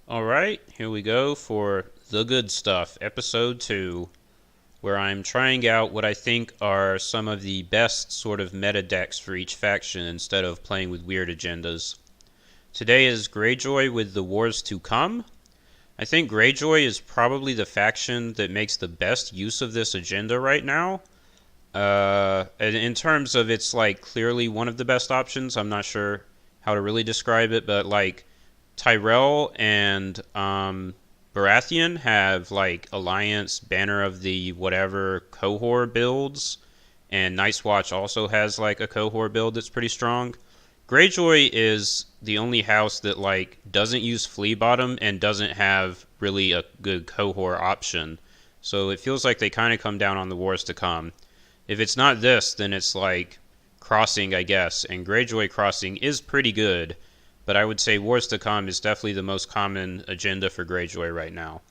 Alright, here we go for The Good Stuff, Episode 2, where I'm trying out what I think are some of the best sort of meta decks for each faction instead of playing with weird agendas. Today is Greyjoy with the Wars to Come. I think Greyjoy is probably the faction that makes the best use of this agenda right now. In terms of it's like clearly one of the best options, I'm not sure how to really describe it, but like Tyrell and Baratheon have like Alliance, Banner of the whatever cohort builds, and Night's Watch also has like a cohort build that's pretty strong. Greyjoy is the only house that like doesn't use Flea Bottom and doesn't have really a good cohort option. So it feels like they kind of come down on the Wars to Come. If it's not this, then it's like Crossing, I guess, and Greyjoy Crossing is pretty good, but I would say Wars to Come is definitely the most common agenda for Greyjoy right now.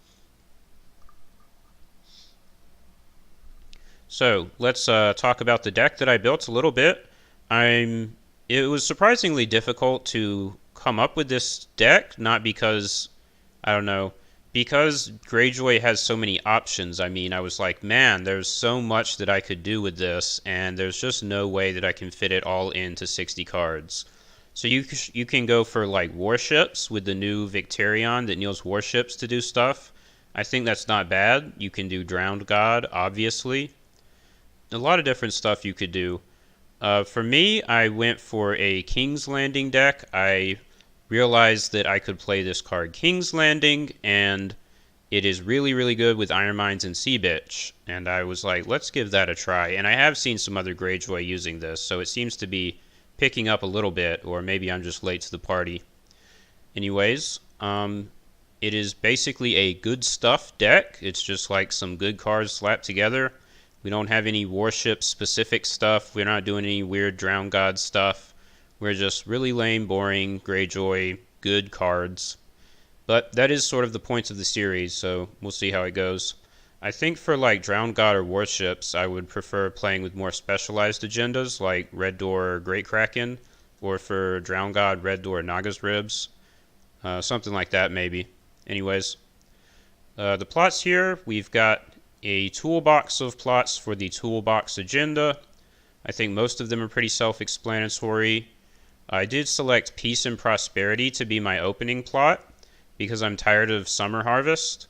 So let's talk about the deck that I built a little bit. It was surprisingly difficult to come up with this deck, not because, I don't know, because Greyjoy has so many options. I mean, I was like, man, there's so much that I could do with this, and there's just no way that I can fit it all into 60 cards. So you can go for like warships with the new Victarion that kneels warships to do stuff. I think that's not bad. You can do Drowned God, obviously. A lot of different stuff you could do. For me, I went for a King's Landing deck. I realized that I could play this card King's Landing, and it is really, really good with Iron Mines and Sea Bitch. And I was like, let's give that a try. And I have seen some other Greyjoy using this, so it seems to be picking up a little bit, or maybe I'm just late to the party. Anyways, it is basically a good stuff deck. It's just like some good cards slapped together. We don't have any warship specific stuff. We're not doing any weird Drowned God stuff. We're just really lame, boring, Greyjoy, good cards. But that is sort of the point of the series, so we'll see how it goes. I think for like Drowned God or warships, I would prefer playing with more specialized agendas like Red Door or Great Kraken, or for Drowned God, Red Door, Naga's Ribs. Something like that, maybe. Anyways, the plots here, we've got a toolbox of plots for the toolbox agenda. I think most of them are pretty self-explanatory. I did select Peace and Prosperity to be my opening plot because I'm tired of Summer Harvest.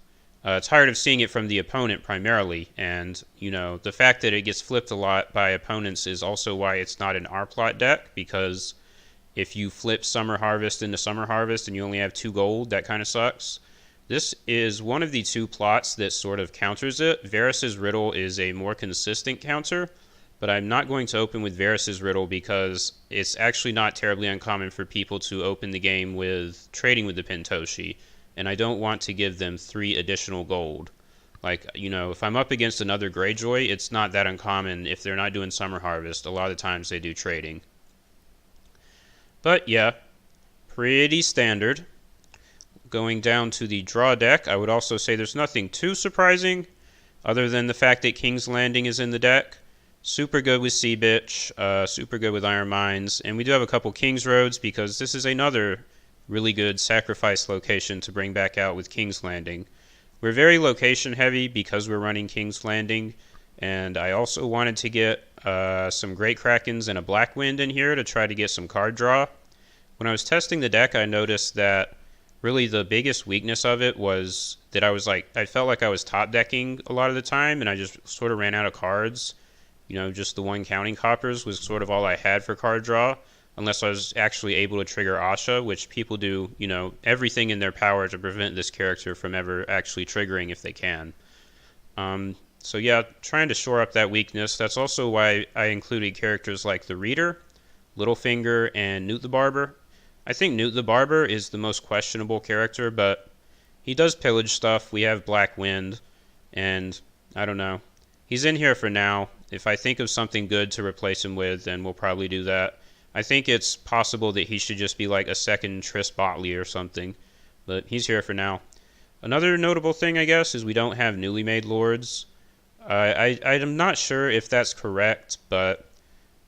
Tired of seeing it from the opponent primarily, and you know, the fact that it gets flipped a lot by opponents is also why it's not an R plot deck, because if you flip Summer Harvest into Summer Harvest and you only have 2 gold, that kind of sucks. This is one of the 2 plots that sort of counters it. Varys' Riddle is a more consistent counter, but I'm not going to open with Varys' Riddle because it's actually not terribly uncommon for people to open the game with trading with the Pentoshi, and I don't want to give them 3 additional gold. Like, you know, if I'm up against another Greyjoy, it's not that uncommon. If they're not doing Summer Harvest, a lot of times they do trading. But yeah, pretty standard. Going down to the draw deck, I would also say there's nothing too surprising other than the fact that King's Landing is in the deck. Super good with Sea Bitch, super good with Iron Mines, and we do have a couple King's Roads because this is another really good sacrifice location to bring back out with King's Landing. We're very location heavy because we're running King's Landing, and I also wanted to get some Great Krakens and a Black Wind in here to try to get some card draw. When I was testing the deck, I noticed that really the biggest weakness of it was that I felt like I was top decking a lot of the time, and I just sort of ran out of cards. You know, just the 1 counting coppers was sort of all I had for card draw, unless I was actually able to trigger Asha, which people do, you know, everything in their power to prevent this character from ever actually triggering if they can. So yeah, trying to shore up that weakness. That's also why I included characters like the Reader, Littlefinger, and Newt the Barber. I think Newt the Barber is the most questionable character, but he does pillage stuff. We have Black Wind, and I don't know. He's in here for now. If I think of something good to replace him with, then we'll probably do that. I think it's possible that he should just be like a second Triss Botley or something, but he's here for now. Another notable thing, I guess, is we don't have newly made lords. I'm not sure if that's correct, but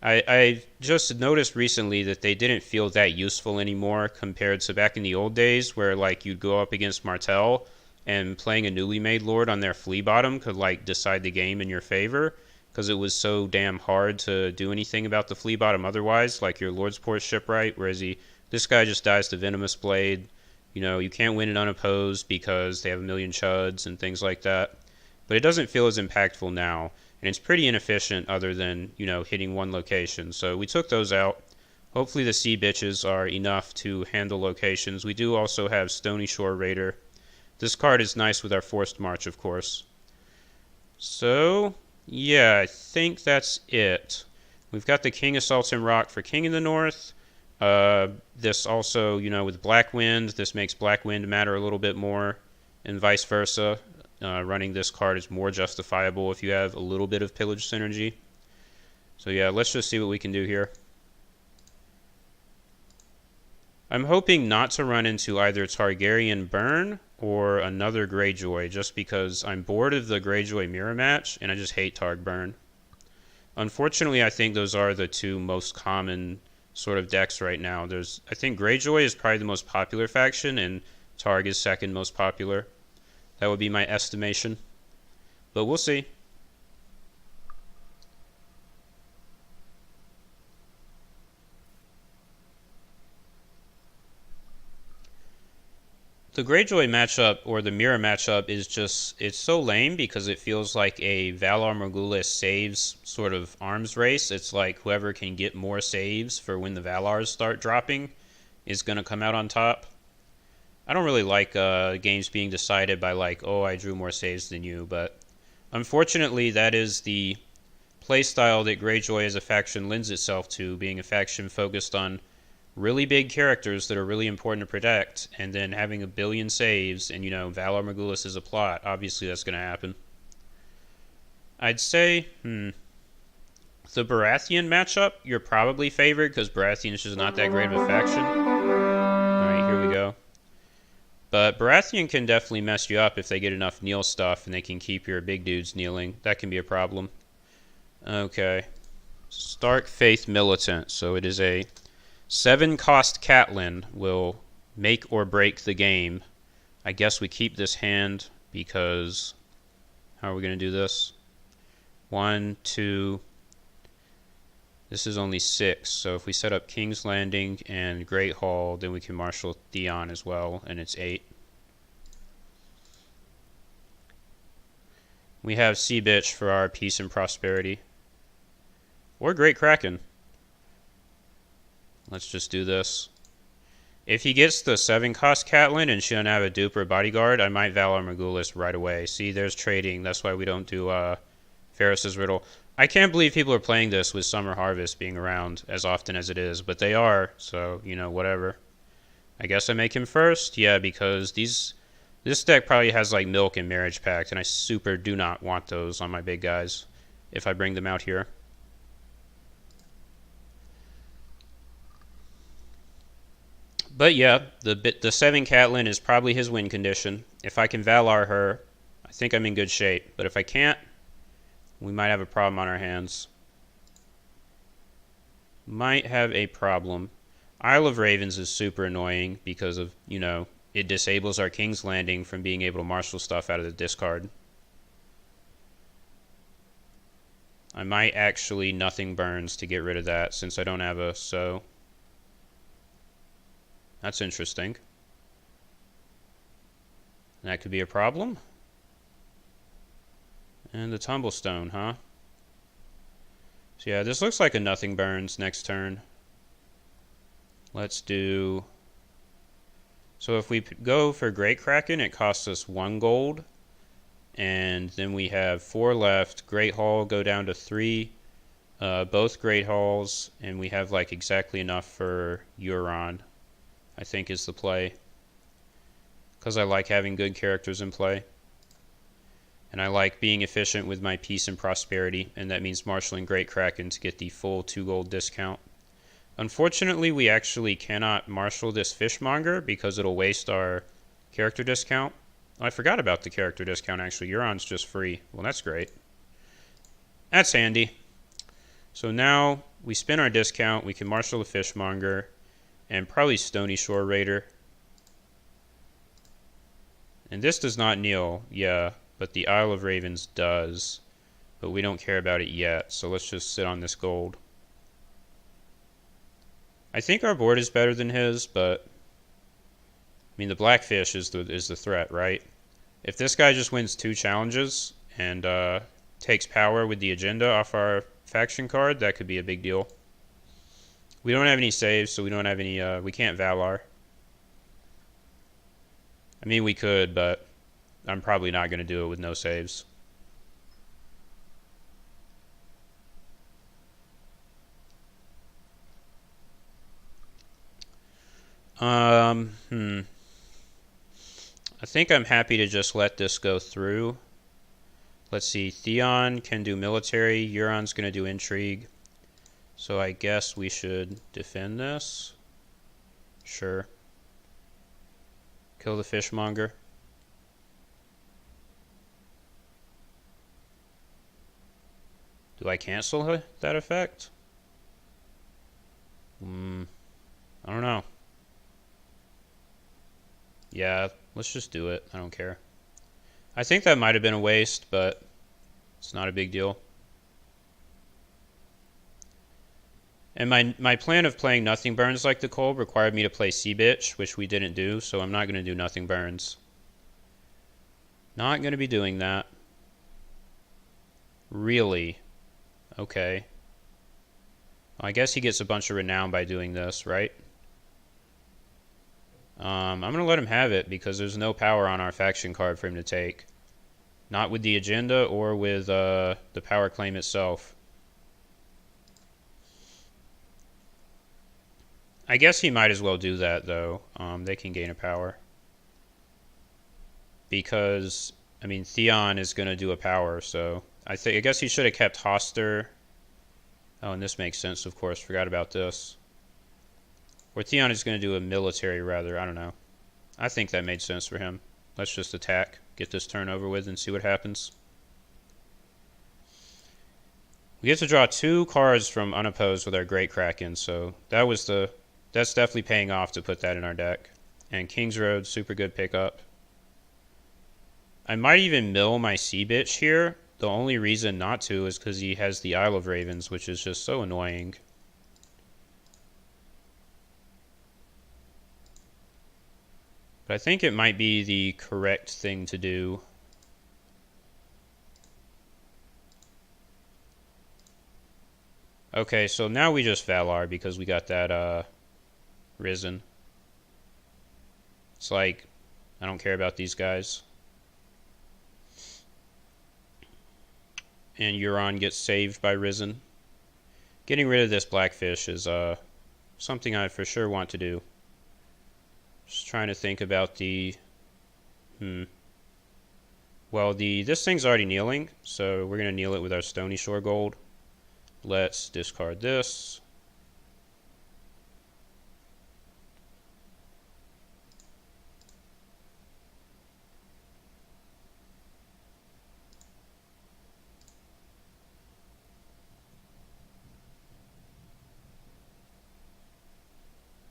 I just noticed recently that they didn't feel that useful anymore compared to back in the old days where like you'd go up against Martell and playing a newly made lord on their flea bottom could like decide the game in your favor because it was so damn hard to do anything about the flea bottom otherwise, like your Lord's Port shipwright, whereas this guy just dies to Venomous Blade. You know, you can't win it unopposed because they have a million chuds and things like that. But it doesn't feel as impactful now, and it's pretty inefficient other than, you know, hitting one location. So we took those out. Hopefully the sea bitches are enough to handle locations. We do also have Stony Shore Raider. This card is nice with our Forced March, of course. So, yeah, I think that's it. We've got the King of Salton Rock for King in the North. This also, you know, with Black Wind, this makes Black Wind matter a little bit more, and vice versa. Running this card is more justifiable if you have a little bit of pillage synergy. So yeah, let's just see what we can do here. I'm hoping not to run into either Targaryen Burn or another Greyjoy, just because I'm bored of the Greyjoy mirror match, and I just hate Targ Burn. Unfortunately, I think those are the two most common sort of decks right now. I think Greyjoy is probably the most popular faction, and Targ is second most popular. That would be my estimation. But we'll see. The Greyjoy matchup, or the mirror matchup, is just, it's so lame because it feels like a Valar Morghulis saves sort of arms race. It's like whoever can get more saves for when the Valars start dropping is going to come out on top. I don't really like games being decided by like, oh, I drew more saves than you, but unfortunately that is the playstyle that Greyjoy as a faction lends itself to, being a faction focused on really big characters that are really important to protect, and then having a billion saves, and, you know, Valar Morghulis is a plot. Obviously that's going to happen. I'd say, the Baratheon matchup, you're probably favored, because Baratheon is just not that great of a faction. Alright, here we go. But Baratheon can definitely mess you up if they get enough kneel stuff, and they can keep your big dudes kneeling. That can be a problem. Okay. Stark Faith Militant. So it is a 7-cost Catelyn, will make or break the game. I guess we keep this hand because how are we going to do this? 1, 2. This is only 6. So if we set up King's Landing and Great Hall, then we can marshal Theon as well, and it's 8. We have Sea Bitch for our peace and prosperity. Or Great Kraken. Let's just do this. If he gets the 7-cost Catelyn and she doesn't have a dupe or a bodyguard, I might Valar Morghulis right away. See, there's trading. That's why we don't do Ferris's Riddle. I can't believe people are playing this with Summer Harvest being around as often as it is, but they are, so, you know, whatever. I guess I make him first? Yeah, because this deck probably has, like, Milk and Marriage Pact, and I super do not want those on my big guys if I bring them out here. But yeah, the 7 Catelyn is probably his win condition. If I can Valar her, I think I'm in good shape. But if I can't, we might have a problem on our hands. Might have a problem. Isle of Ravens is super annoying because of, you know, it disables our King's Landing from being able to marshal stuff out of the discard. I might actually Nothing Burns to get rid of that since I don't have a so. That's interesting. That could be a problem. And the Tumblestone, huh? So yeah, this looks like a Nothing Burns next turn. Let's do... So if we go for Great Kraken, it costs us 1 gold. And then we have 4 left. Great Hall go down to 3. Both Great Halls. And we have like exactly enough for Euron, I think is the play. Because I like having good characters in play. And I like being efficient with my peace and prosperity. And that means marshaling Great Kraken to get the full 2 gold discount. Unfortunately, we actually cannot marshal this Fishmonger because it'll waste our character discount. Oh, I forgot about the character discount actually. Euron's just free. Well, that's great. That's handy. So now we spin our discount. We can marshal the Fishmonger and probably Stony Shore Raider. And this does not kneel, yeah, but the Isle of Ravens does. But we don't care about it yet, so let's just sit on this gold. I think our board is better than his, but I mean the Blackfish is the threat, right? If this guy just wins 2 challenges and takes power with the agenda off our faction card, that could be a big deal. We don't have any saves, so we don't have any. We can't Valar. I mean, we could, but I'm probably not going to do it with no saves. I think I'm happy to just let this go through. Let's see. Theon can do military. Euron's going to do intrigue. So I guess we should defend this. Sure. Kill the Fishmonger. Do I cancel that effect? I don't know. Yeah, let's just do it. I don't care. I think that might have been a waste, but it's not a big deal. And my plan of playing Nothing Burns like the Kolb required me to play Sea Bitch, which we didn't do, so I'm not going to do Nothing Burns. Not going to be doing that. Really? Okay. Well, I guess he gets a bunch of renown by doing this, right? I'm going to let him have it because there's no power on our faction card for him to take. Not with the agenda or with the power claim itself. I guess he might as well do that, though. They can gain a power. Because, I mean, Theon is going to do a power, so... I guess he should have kept Hoster. Oh, and this makes sense, of course. Forgot about this. Or Theon is going to do a military, rather. I don't know. I think that made sense for him. Let's just attack. Get this turn over with and see what happens. We get to draw 2 cards from unopposed with our Great Kraken, so that's definitely paying off to put that in our deck. And King's Road, super good pickup. I might even mill my Sea Bitch here. The only reason not to is because he has the Isle of Ravens, which is just so annoying. But I think it might be the correct thing to do. Okay, so now we just Valar because we got that Risen. It's like, I don't care about these guys. And Euron gets saved by Risen. Getting rid of this Blackfish is something I for sure want to do. Just trying to think about the... Well, this thing's already kneeling, so we're going to kneel it with our Stony Shore Gold. Let's discard this.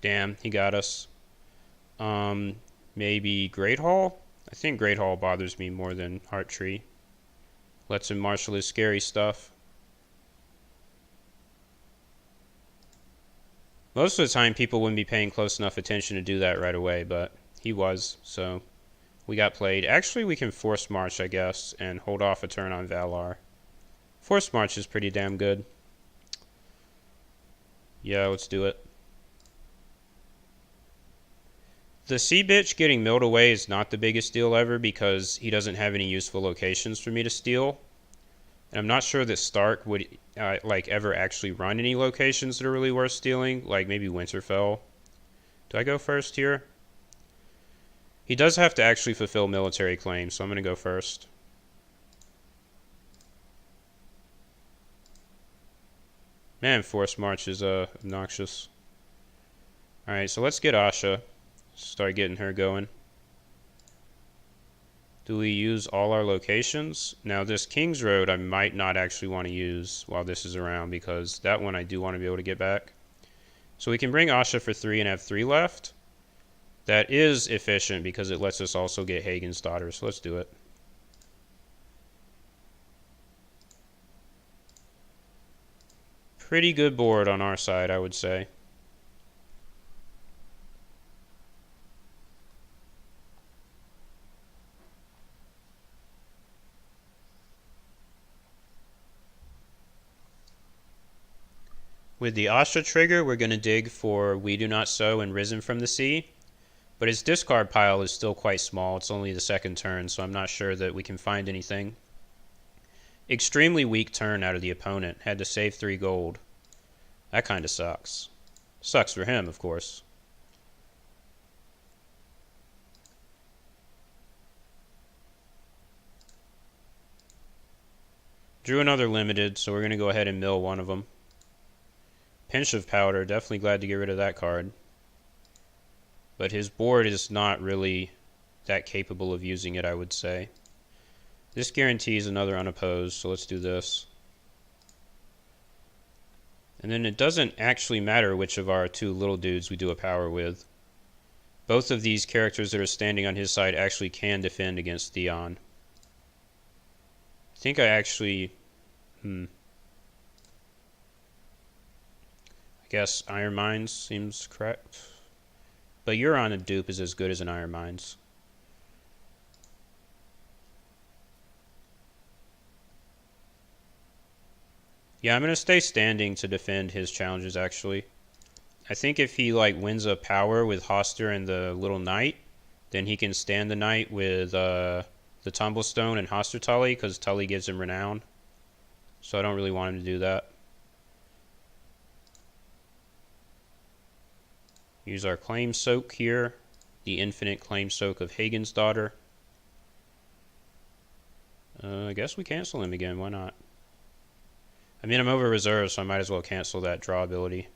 Damn, he got us. Maybe Great Hall? I think Great Hall bothers me more than Heart Tree. Lets him marshal his scary stuff. Most of the time, people wouldn't be paying close enough attention to do that right away, but he was, so we got played. Actually, we can Force March, I guess, and hold off a turn on Valar. Force March is pretty damn good. Yeah, let's do it. The Sea Bitch getting milled away is not the biggest deal ever because he doesn't have any useful locations for me to steal. And I'm not sure that Stark would like ever actually run any locations that are really worth stealing, like maybe Winterfell. Do I go first here? He does have to actually fulfill military claims, so I'm going to go first. Man, Force March is obnoxious. Alright, so let's get Asha. Start getting her going. Do we use all our locations? Now this King's Road I might not actually want to use while this is around, because that one I do want to be able to get back. So we can bring Asha for 3 and have 3 left. That is efficient because it lets us also get Hagen's daughter, so let's do it. Pretty good board on our side, I would say. With the Asha trigger, we're going to dig for We Do Not Sow and Risen from the Sea. But his discard pile is still quite small. It's only the second turn, so I'm not sure that we can find anything. Extremely weak turn out of the opponent. Had to save 3 gold. That kind of sucks. Sucks for him, of course. Drew another limited, so we're going to go ahead and mill one of them. Pinch of Powder, definitely glad to get rid of that card. But his board is not really that capable of using it, I would say. This guarantees another unopposed, so let's do this. And then it doesn't actually matter which of our 2 little dudes we do a power with. Both of these characters that are standing on his side actually can defend against Theon. I think I actually... I guess Iron Mines seems correct. But Euron a dupe is as good as an Iron Mines. Yeah, I'm going to stay standing to defend his challenges, actually. I think if he wins a power with Hoster and the little knight, then he can stand the knight with the Tumblestone and Hoster Tully, because Tully gives him renown. So I don't really want him to do that. Use our Claim Soak here. The infinite Claim Soak of Hagen's daughter. I guess we cancel him again. Why not? I mean, I'm over reserve, so I might as well cancel that draw ability.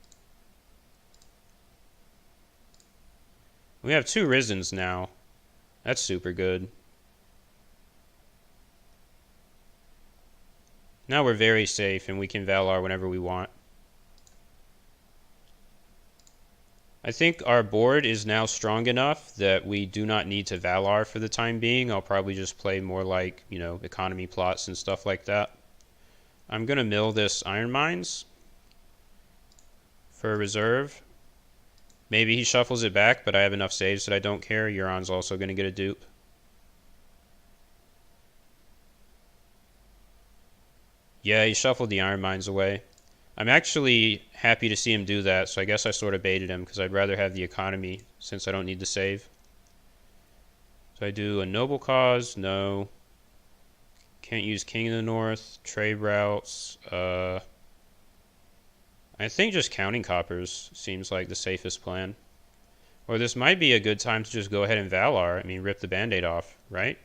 We have 2 Risens now. That's super good. Now we're very safe, and we can Valar whenever we want. I think our board is now strong enough that we do not need to Valar for the time being. I'll probably just play more like, economy plots and stuff like that. I'm going to mill this Iron Mines for a reserve. Maybe he shuffles it back, but I have enough saves that I don't care. Euron's also going to get a dupe. Yeah, he shuffled the Iron Mines away. I'm actually happy to see him do that, so I guess I sort of baited him, because I'd rather have the economy since I don't need to save. So I do a Noble Cause? No. Can't use King of the North. Trade routes. I think just counting coppers seems like the safest plan. Or this might be a good time to just go ahead and Valar. I mean, rip the Band-Aid off, right?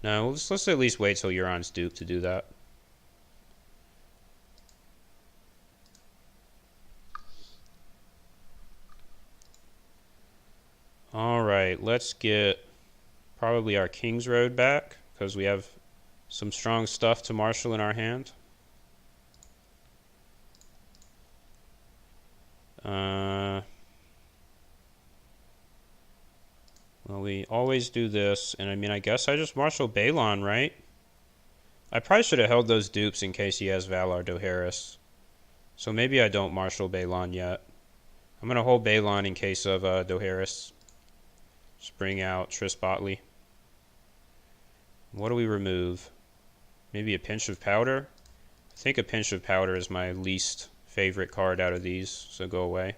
No, let's at least wait till Euron's dupe to do that. Alright, let's get probably our King's Road back, because we have some strong stuff to marshal in our hand. Well, we always do this, and I mean, I guess I just marshal Balon, right? I probably should have held those dupes in case he has Valar Dohaeris. So maybe I don't marshal Balon yet. I'm going to hold Balon in case of Dohaeris. Just bring out Triss Botley. What do we remove? Maybe a Pinch of Powder? I think a Pinch of Powder is my least favorite card out of these, so go away.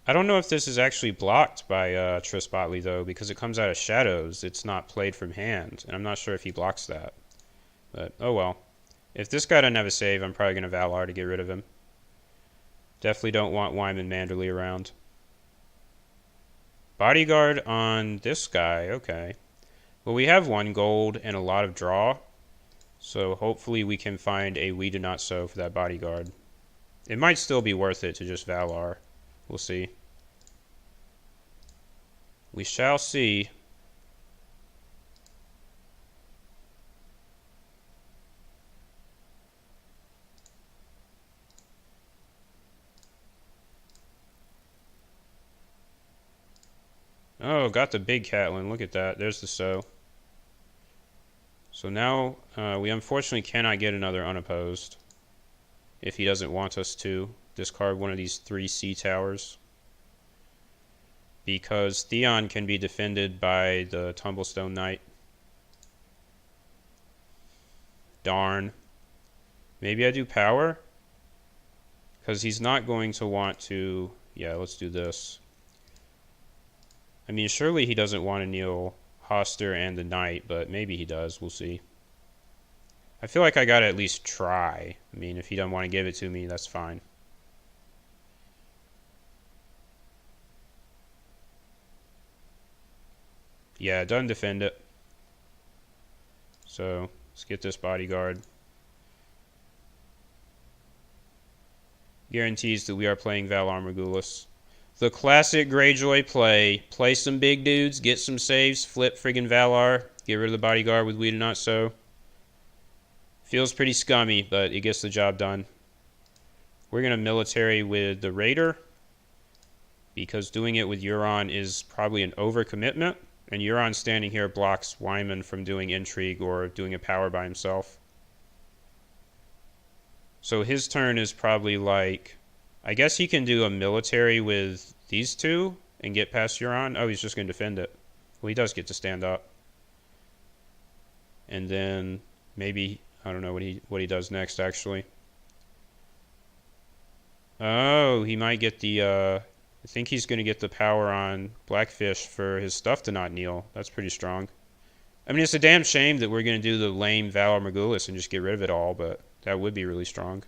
I don't know if this is actually blocked by Triss Botley, though, because it comes out of Shadows. It's not played from hand, and I'm not sure if he blocks that. But, oh well. If this guy doesn't have a save, I'm probably going to Valar to get rid of him. Definitely don't want Wyman Manderly around. Bodyguard on this guy, okay. Well, we have 1 gold and a lot of draw, so hopefully we can find a We Do Not Sow for that bodyguard. It might still be worth it to just Valar. We'll see. We shall see. got the big Catelyn. Look at that. There's the So. So now we unfortunately cannot get another unopposed if he doesn't want us to discard one of these 3 sea towers, because Theon can be defended by the Tumblestone Knight. Darn. Maybe I do power? Because he's not going to want to... Yeah, let's do this. I mean, surely he doesn't want to kneel Hoster and the Knight, but maybe he does. We'll see. I feel like I gotta at least try. I mean, if he doesn't want to give it to me, that's fine. Yeah, it doesn't defend it. So, let's get this bodyguard. Guarantees that we are playing Valar Morghulis. The classic Greyjoy play. Play some big dudes, get some saves, flip friggin' Valar, get rid of the bodyguard with We Do Not Sow. Feels pretty scummy, but it gets the job done. We're going to military with the Raider, because doing it with Euron is probably an overcommitment, and Euron standing here blocks Wyman from doing intrigue or doing a power by himself. So his turn is probably like... I guess he can do a military with these two and get past Euron. Oh, he's just going to defend it. Well, he does get to stand up. And then maybe... I don't know what he does next, actually. Oh, he might get the... I think he's going to get the power on Blackfish for his stuff to not kneel. That's pretty strong. I mean, it's a damn shame that we're going to do the lame Valar Morghulis and just get rid of it all, but that would be really strong.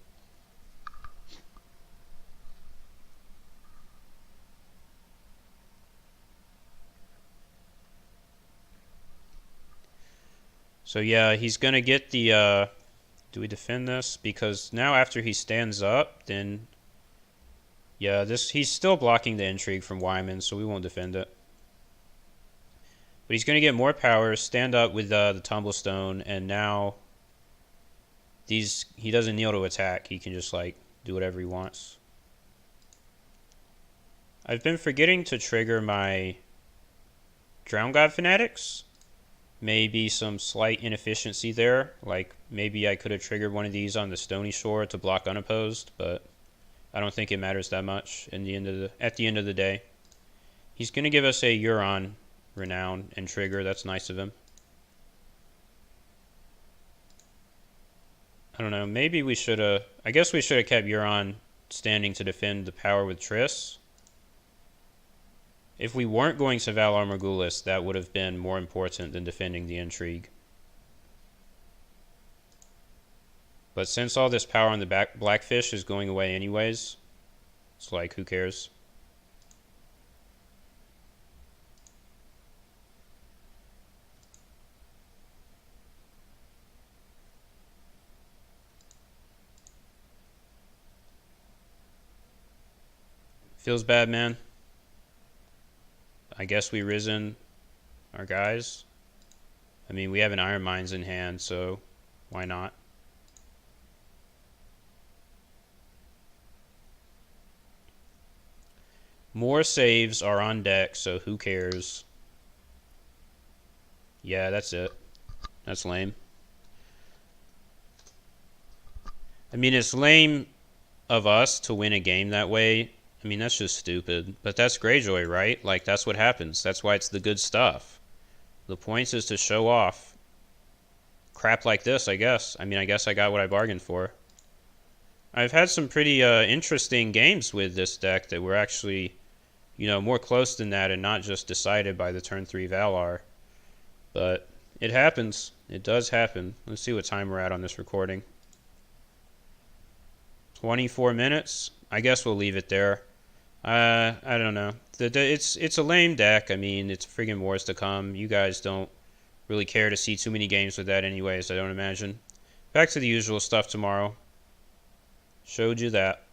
So yeah, he's going to get the... do we defend this? Because now after he stands up, then... Yeah, he's still blocking the intrigue from Wyman, so we won't defend it. But he's going to get more power, stand up with the Tumblestone, and now... he doesn't kneel to attack. He can just, like, do whatever he wants. I've been forgetting to trigger my Drown God Fanatics. Maybe some slight inefficiency there. Like, maybe I could have triggered one of these on the Stony Shore to block unopposed, but I don't think it matters that much at the end of the day. He's going to give us a Euron Renown and trigger. That's nice of him. I don't know. Maybe we should have... I guess we should have kept Euron standing to defend the power with Triss. If we weren't going to Valar Morghulis, that would have been more important than defending the intrigue. But since all this power on the Blackfish is going away anyways, it's like, who cares? Feels bad, man. I guess we risen our guys. I mean, we have an Iron Mines in hand, so why not? More saves are on deck, so who cares? Yeah, that's it. That's lame. I mean, it's lame of us to win a game that way. I mean, that's just stupid. But that's Greyjoy, right? Like, that's what happens. That's why it's the good stuff. The point is to show off crap like this, I guess. I mean, I guess I got what I bargained for. I've had some pretty interesting games with this deck that were actually, you know, more close than that and not just decided by the turn 3 Valar. But it happens. It does happen. Let's see what time we're at on this recording. 24 minutes. I guess we'll leave it there. I don't know. It's a lame deck. I mean, it's friggin' Wars to Come. You guys don't really care to see too many games with that anyways, I don't imagine. Back to the usual stuff tomorrow. Showed you that.